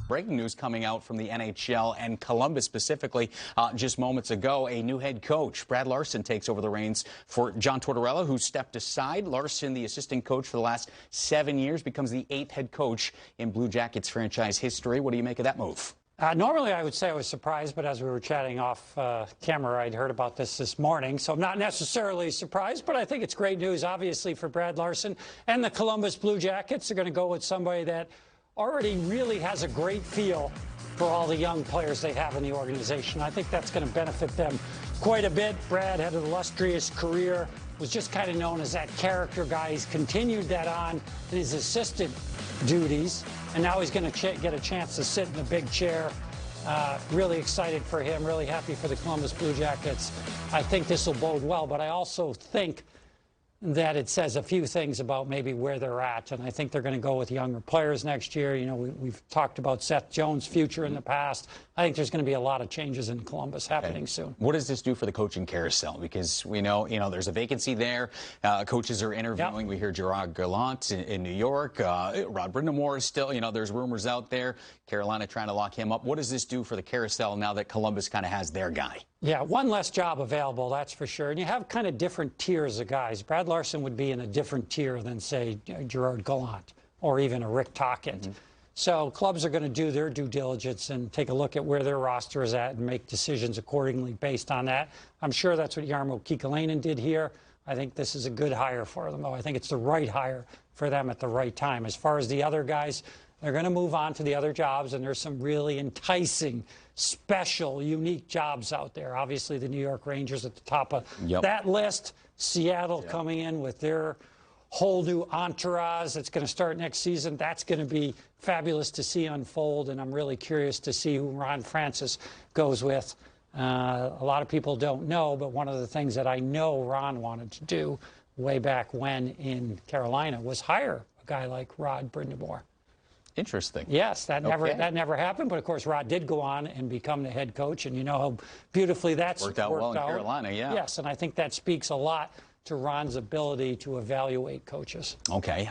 Breaking news coming out from the NHL and Columbus specifically just moments ago. A new head coach, Brad Larsen, takes over the reins for John Tortorella, who stepped aside. Larsen, the assistant coach for the last 7 years, becomes the 8th head coach in Blue Jackets franchise history. What do you make of that move? Normally, I would say I was surprised, but as we were chatting off camera, I'd heard about this morning, so I'm not necessarily surprised, but I think it's great news, obviously, for Brad Larsen and the Columbus Blue Jackets. They're going to go with somebody that already really has a great feel for all the young players they have in the organization. I think that's going to benefit them quite a bit. Brad had an illustrious career, was just kind of known as that character guy. He's continued that on in his assistant duties, and now he's going to get a chance to sit in the big chair. Really excited for him, really happy for the Columbus Blue Jackets. I think this will bode well, but I also think that it says a few things about maybe where they're at, and I think they're going to go with younger players next year. You know, we've talked about Seth Jones' future in the past. I think there's going to be a lot of changes in Columbus happening soon. What does this do for the coaching carousel? Because we know, there's a vacancy there. Coaches are interviewing. Yep. We hear Gerard Gallant in New York. Rod Brind'Amour is still, there's rumors out there. Carolina trying to lock him up. What does this do for the carousel now that Columbus kind of has their guy? Yeah, one less job available, that's for sure. And you have kind of different tiers of guys. Brad Larsen would be in a different tier than, say, Gerard Gallant or even a Rick Tocchet. Mm-hmm. So clubs are going to do their due diligence and take a look at where their roster is at and make decisions accordingly based on that. I'm sure that's what Jarmo Kekalainen did here. I think this is a good hire for them, though. I think it's the right hire for them at the right time. As far as the other guys, they're going to move on to the other jobs, and there's some really enticing, special, unique jobs out there. Obviously, the New York Rangers at the top of that list. Seattle coming in with their whole new entourage that's going to start next season. That's going to be fabulous to see unfold, and I'm really curious to see who Ron Francis goes with. A lot of people don't know, but one of the things that I know Ron wanted to do way back when in Carolina was hire a guy like Rod Brind'Amour. Interesting. Yes, that never happened. But of course, Rod did go on and become the head coach, and you know how beautifully that's worked out well in Carolina. Yeah. Yes, and I think that speaks a lot to Ron's ability to evaluate coaches. Okay.